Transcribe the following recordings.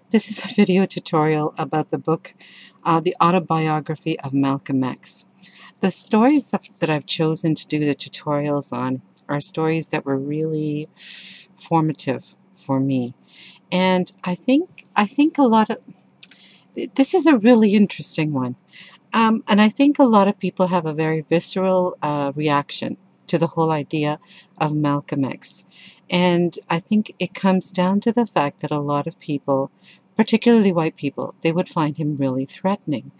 This is a video tutorial about the book, The Autobiography of Malcolm X. The stories that I've chosen to do the tutorials on are stories that were really formative for me. And I think a lot of, this is a really interesting one. And I think a lot of people have a very visceral reaction to the whole idea of Malcolm X. And I think it comes down to the fact that a lot of people, particularly white people, they would find him really threatening.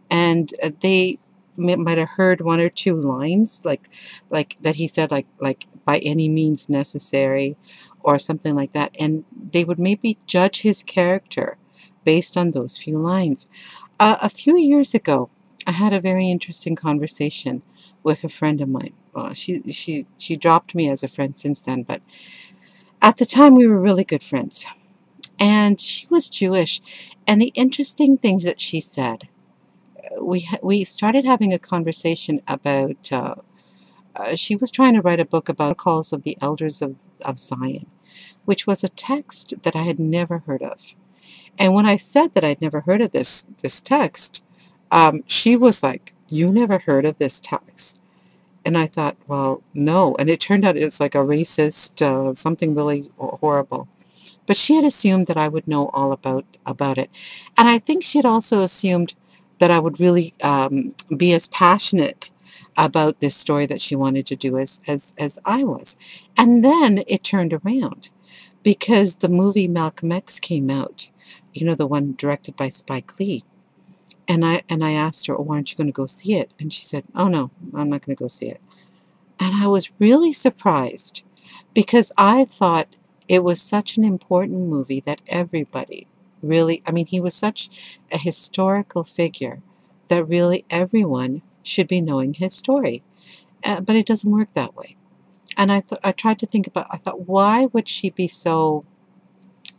And they might have heard one or two lines like that he said, like by any means necessary or something like that. And they would maybe judge his character based on those few lines. A few years ago, I had a very interesting conversation with a friend of mine. Well, she dropped me as a friend since then, but at the time we were really good friends. And she was Jewish, and the interesting things that she said, we started having a conversation about. She was trying to write a book about calls of the elders of Zion, which was a text that I had never heard of. And when I said that I'd never heard of this text, she was like, "You never heard of this text?" And I thought, well, no. And it turned out it was like a racist, something really horrible. But she had assumed that I would know all about it. And I think she had also assumed that I would really be as passionate about this story that she wanted to do as I was. And then it turned around because the movie Malcolm X came out, you know, the one directed by Spike Lee. And I asked her, "Oh, aren't you going to go see it?" And she said, "Oh, no, I'm not going to go see it." And I was really surprised because I thought it was such an important movie that everybody really, I mean, he was such a historical figure that really everyone should be knowing his story. But it doesn't work that way. And I tried to think about, I thought, why would she be so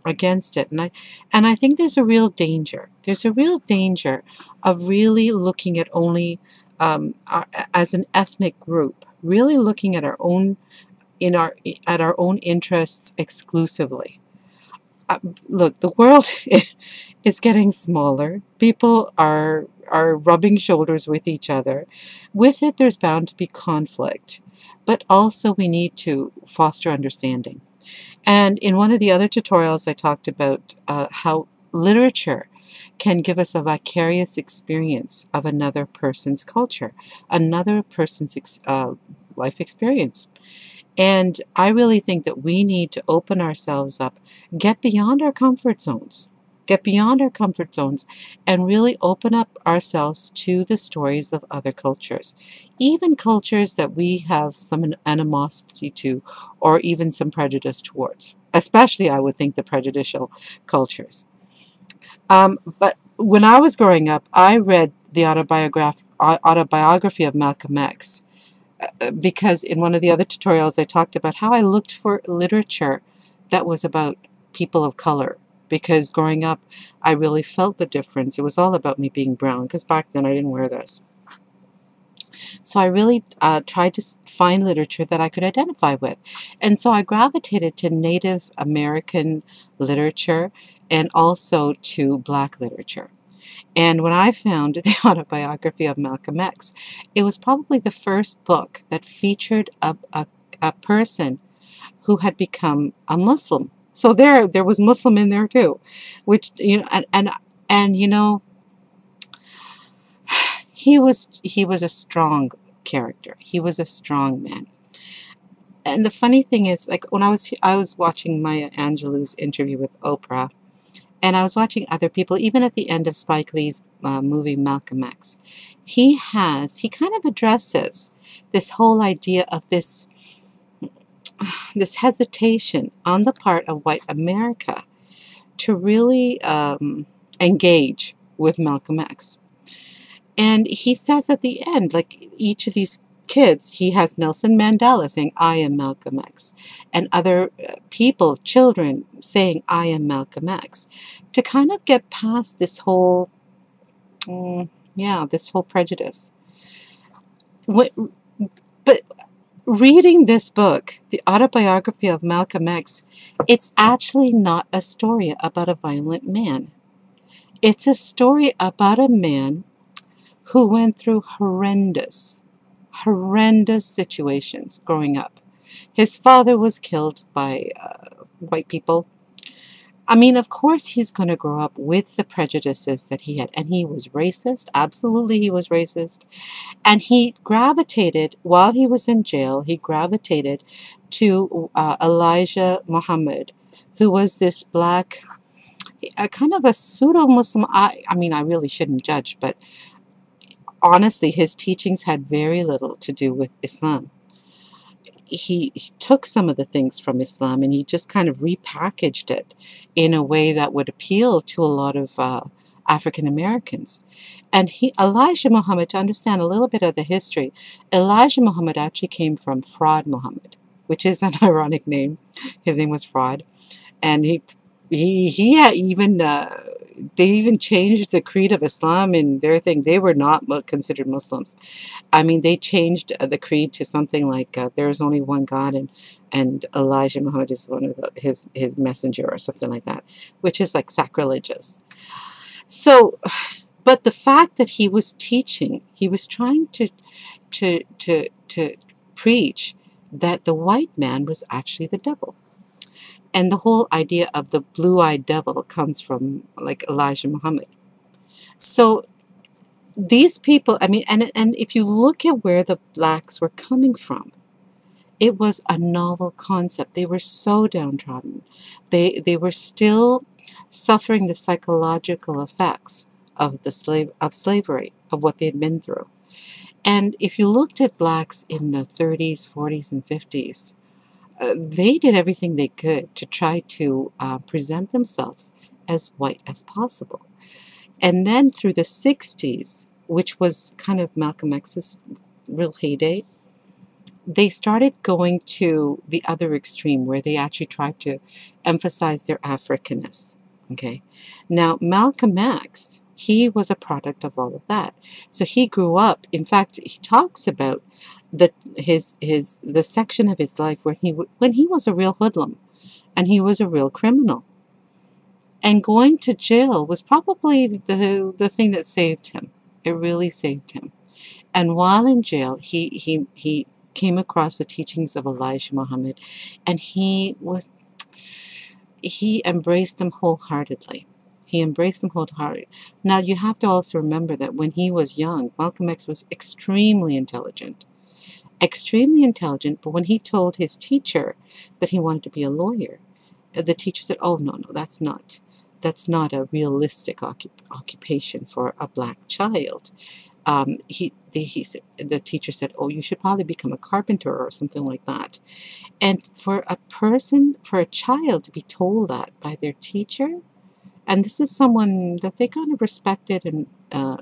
against it? And I think there's a real danger. There's a real danger of really looking at only as an ethnic group, really looking at our own at our own interests exclusively. Look, the world is getting smaller. People are rubbing shoulders with each other. With it, there's bound to be conflict, but also we need to foster understanding. And in one of the other tutorials, I talked about how literature can give us a vicarious experience of another person's culture, another person's life experience. And I really think that we need to open ourselves up, get beyond our comfort zones, and really open up ourselves to the stories of other cultures, even cultures that we have some animosity to or even some prejudice towards, especially, I would think, the prejudicial cultures. But when I was growing up, I read the autobiography of Malcolm X because in one of the other tutorials I talked about how I looked for literature that was about people of color, because growing up I really felt the difference. It was all about me being brown, because back then I didn't wear this. So I really tried to find literature that I could identify with. And so I gravitated to Native American literature and also to Black literature. And when I found the autobiography of Malcolm X, it was probably the first book that featured a person who had become a Muslim. So there was Muslim in there too, which, you know, and you know, he was a strong character. He was a strong man. And the funny thing is, like when I was watching Maya Angelou's interview with Oprah, and I was watching other people, even at the end of Spike Lee's movie Malcolm X, he kind of addresses this whole idea of this hesitation on the part of white America to really engage with Malcolm X. And he says at the end, like each of these kids, he has Nelson Mandela saying, "I am Malcolm X," and other people, children, saying, "I am Malcolm X," to kind of get past this whole, yeah, this whole prejudice. But reading this book, The Autobiography of Malcolm X, it's actually not a story about a violent man. It's a story about a man who went through horrendous situations growing up. His father was killed by white people. I mean, of course, he's going to grow up with the prejudices that he had. And he was racist. Absolutely, he was racist. And he gravitated, while he was in jail, he gravitated to Elijah Muhammad, who was this black, kind of a pseudo-Muslim. I mean, I really shouldn't judge, but honestly, his teachings had very little to do with Islam. He took some of the things from Islam and he just kind of repackaged it in a way that would appeal to a lot of African Americans. And Elijah Muhammad, to understand a little bit of the history, Elijah Muhammad actually came from Fraud Muhammad, which is an ironic name. His name was Fraud, and he had even they even changed the creed of Islam in their thing. They were not considered Muslims. I mean, they changed the creed to something like there is only one God, and Elijah Muhammad is one of his messenger or something like that, which is like sacrilegious. So, but the fact that he was teaching, he was trying to preach that the white man was actually the devil. And the whole idea of the blue-eyed devil comes from like Elijah Muhammad. So these people, I mean, and if you look at where the blacks were coming from, it was a novel concept. They were so downtrodden. They were still suffering the psychological effects of slavery, of what they had been through. And if you looked at blacks in the 30s, 40s, and 50s, they did everything they could to try to present themselves as white as possible. And then through the 60s, which was kind of Malcolm X's real heyday, they started going to the other extreme where they actually tried to emphasize their Africanness. Okay. Now, Malcolm X, he was a product of all of that. So he grew up, in fact, he talks about the section of his life when he was a real hoodlum and he was a real criminal. And going to jail was probably the thing that saved him. It really saved him. And while in jail, he came across the teachings of Elijah Muhammad, and he embraced them wholeheartedly. He embraced them wholeheartedly. Now, you have to also remember that when he was young, Malcolm X was extremely intelligent, but when he told his teacher that he wanted to be a lawyer, the teacher said, "Oh, no, that's not a realistic occupation for a black child." The teacher said, "Oh, you should probably become a carpenter or something like that." And for a child to be told that by their teacher, and this is someone that they kind of respected and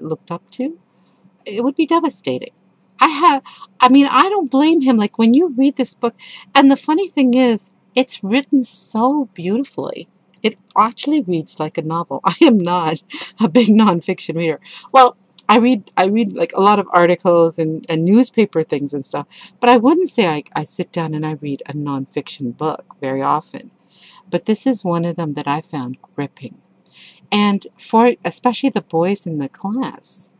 looked up to, it would be devastating. I mean, I don't blame him. Like, when you read this book, and the funny thing is, it's written so beautifully. It actually reads like a novel. I am not a big nonfiction reader. Well, I read like a lot of articles and newspaper things and stuff, but I wouldn't say I sit down and I read a nonfiction book very often. But this is one of them that I found gripping. And for especially the boys in the class,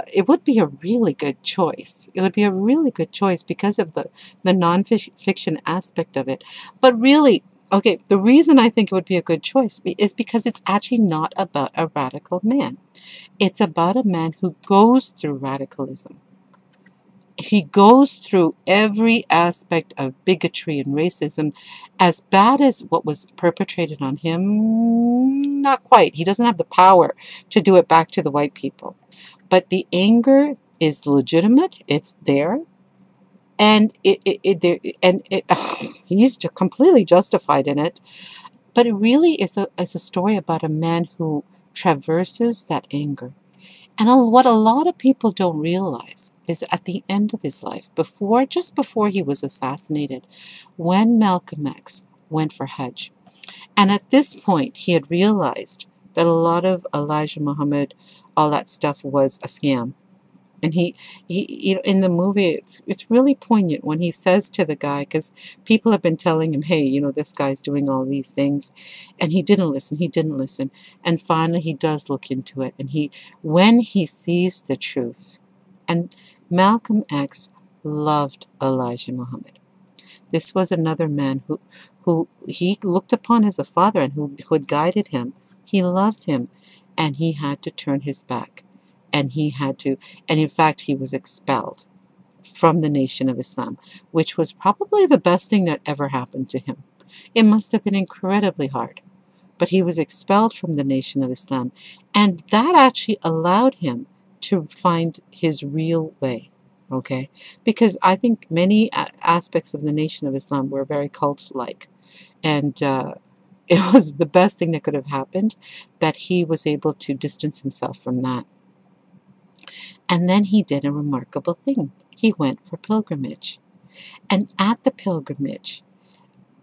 it would be a really good choice. It would be a really good choice because of the nonfiction aspect of it. But really, okay, the reason I think it would be a good choice is because it's actually not about a radical man. It's about a man who goes through radicalism. He goes through every aspect of bigotry and racism. As bad as what was perpetrated on him, not quite. He doesn't have the power to do it back to the white people. But the anger is legitimate. It's there. And he's completely justified in it. But it really is a story about a man who traverses that anger. And what a lot of people don't realize is at the end of his life, just before he was assassinated, when Malcolm X went for Hajj. And at this point, he had realized that a lot of Elijah Muhammad, all that stuff was a scam. And he in the movie, it's really poignant when he says to the guy, because people have been telling him, hey, this guy's doing all these things, and he didn't listen. He didn't listen, and finally he does look into it, and when he sees the truth, and Malcolm X loved Elijah Muhammad. This was another man who he looked upon as a father and who had guided him. He loved him, and he had to turn his back, and and in fact, he was expelled from the Nation of Islam, which was probably the best thing that ever happened to him. It must have been incredibly hard, but he was expelled from the Nation of Islam, and that actually allowed him to find his real way. Okay, because I think many aspects of the Nation of Islam were very cult-like, and it was the best thing that could have happened that he was able to distance himself from that. And then he did a remarkable thing. He went for pilgrimage, and at the pilgrimage,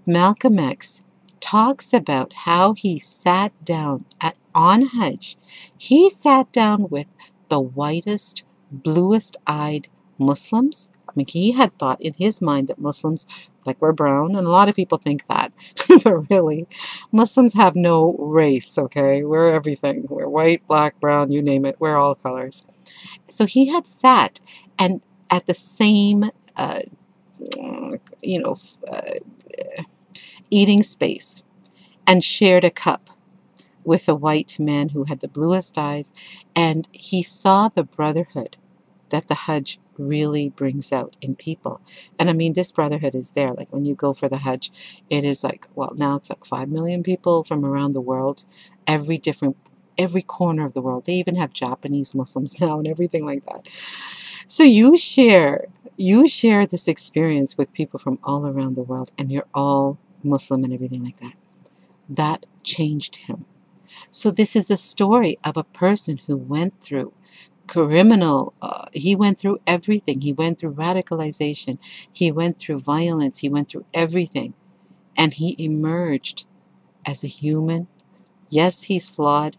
Malcolm X talks about how he sat down on Hajj. He sat down with the whitest, bluest-eyed Muslims. I mean, he had thought in his mind that Muslims, like, were brown, and a lot of people think that. But really, Muslims have no race, okay? We're everything. We're white, black, brown, you name it. We're all colors. So he had sat and at the same, eating space and shared a cup with a white man who had the bluest eyes, and he saw the brotherhood that the Hajj really brings out in people. And I mean, this brotherhood is there. Like, when you go for the Hajj, it is like, well, now it's like 5 million people from around the world, every corner of the world. They even have Japanese Muslims now and everything like that. So you share this experience with people from all around the world, and you're all Muslim and everything like that. That changed him. So this is a story of a person who went through he went through everything. He went through radicalization. He went through violence. He went through everything. And he emerged as a human. Yes, he's flawed,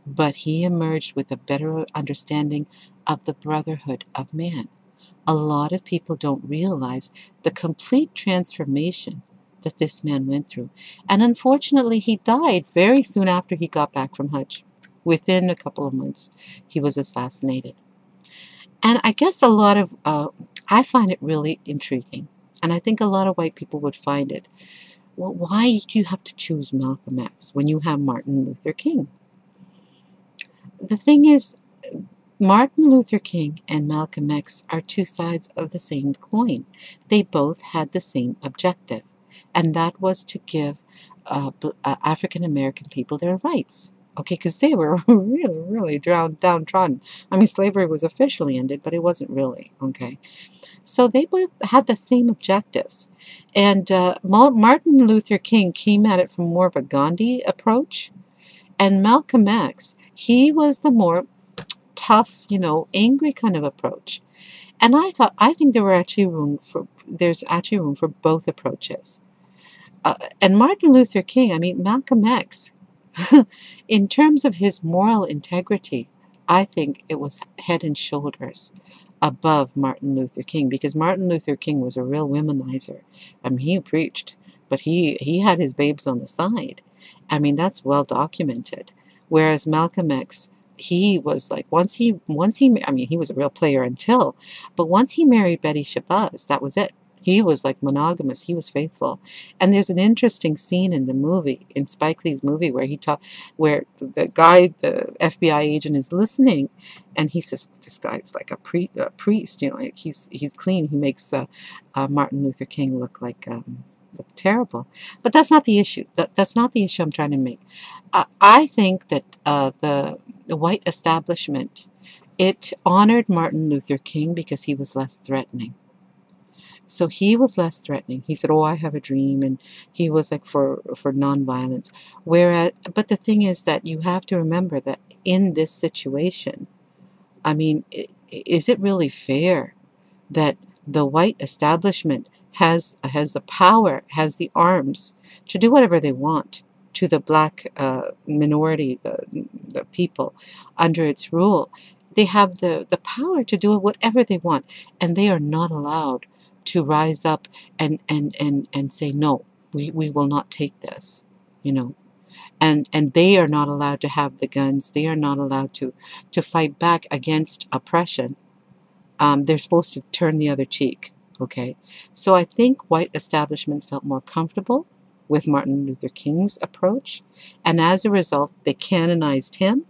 but he emerged with a better understanding of the brotherhood of man. A lot of people don't realize the complete transformation that this man went through. And unfortunately, he died very soon after he got back from Hajj. Within a couple of months, he was assassinated. And I guess I find it really intriguing. And I think a lot of white people would find it. Well, why do you have to choose Malcolm X when you have Martin Luther King? The thing is, Martin Luther King and Malcolm X are two sides of the same coin. They both had the same objective, and that was to give African American people their rights. Okay, because they were really, really downtrodden. I mean, slavery was officially ended, but it wasn't really, okay? So they both had the same objectives. And Martin Luther King came at it from more of a Gandhi approach, and Malcolm X, he was the more tough, angry kind of approach. And I think there's actually room for both approaches. And Martin Luther King, I mean, Malcolm X, in terms of his moral integrity, I think it was head and shoulders above Martin Luther King, because Martin Luther King was a real womanizer. I mean, he preached, but he had his babes on the side. I mean, that's well documented. Whereas Malcolm X, he was like, he was a real player but once he married Betty Shabazz, that was it. He was like monogamous. He was faithful. And there's an interesting scene in the movie, in Spike Lee's movie, where where the FBI agent is listening, and he says, "This guy's like a priest. He's clean. He makes Martin Luther King look terrible." But that's not the issue. That's not the issue I'm trying to make. I think that the white establishment, it honored Martin Luther King because he was less threatening. So he was less threatening. He said, "Oh, I have a dream," and he was like for nonviolence. But the thing is that you have to remember that in this situation, I mean, is it really fair that the white establishment has the power, has the arms to do whatever they want to the black minority, the people under its rule? They have the power to do whatever they want, and they are not allowed to rise up and say, no, we will not take this, you know. And they are not allowed to have the guns. They are not allowed to fight back against oppression. They're supposed to turn the other cheek, okay? So I think white establishment felt more comfortable with Martin Luther King's approach, and as a result, they canonized him,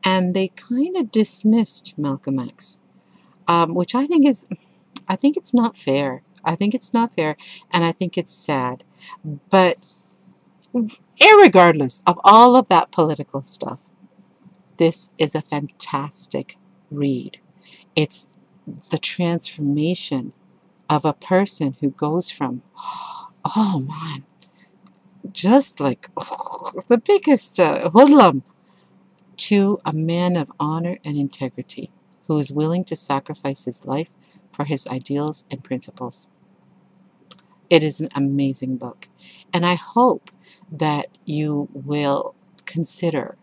and they kind of dismissed Malcolm X, which I think it's not fair. I think it's not fair, and I think it's sad. But irregardless of all of that political stuff, this is a fantastic read. It's the transformation of a person who goes from, oh man, just like the biggest hoodlum, to a man of honor and integrity who is willing to sacrifice his life for his ideals and principles. It is an amazing book, and I hope that you will consider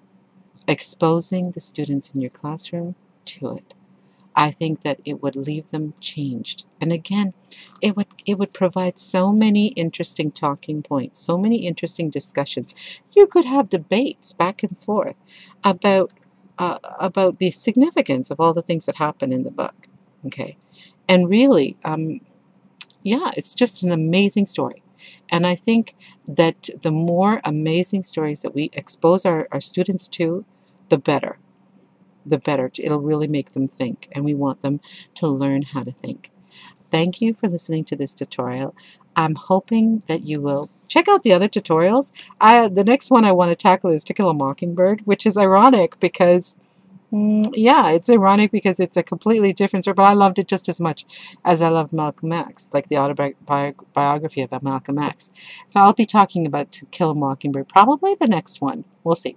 exposing the students in your classroom to it. I think that it would leave them changed. And again, it would provide so many interesting talking points, so many interesting discussions. You could have debates back and forth about the significance of all the things that happen in the book. Okay, and really, yeah, it's just an amazing story. And I think that the more amazing stories that we expose our students to, the better. The better. It'll really make them think, and we want them to learn how to think. Thank you for listening to this tutorial. I'm hoping that you will check out the other tutorials. The next one I want to tackle is To Kill a Mockingbird, which is ironic because, yeah, it's ironic because it's a completely different story, but I loved it just as much as I loved Malcolm X, like the autobiography of Malcolm X. So I'll be talking about To Kill a Mockingbird, probably the next one. We'll see.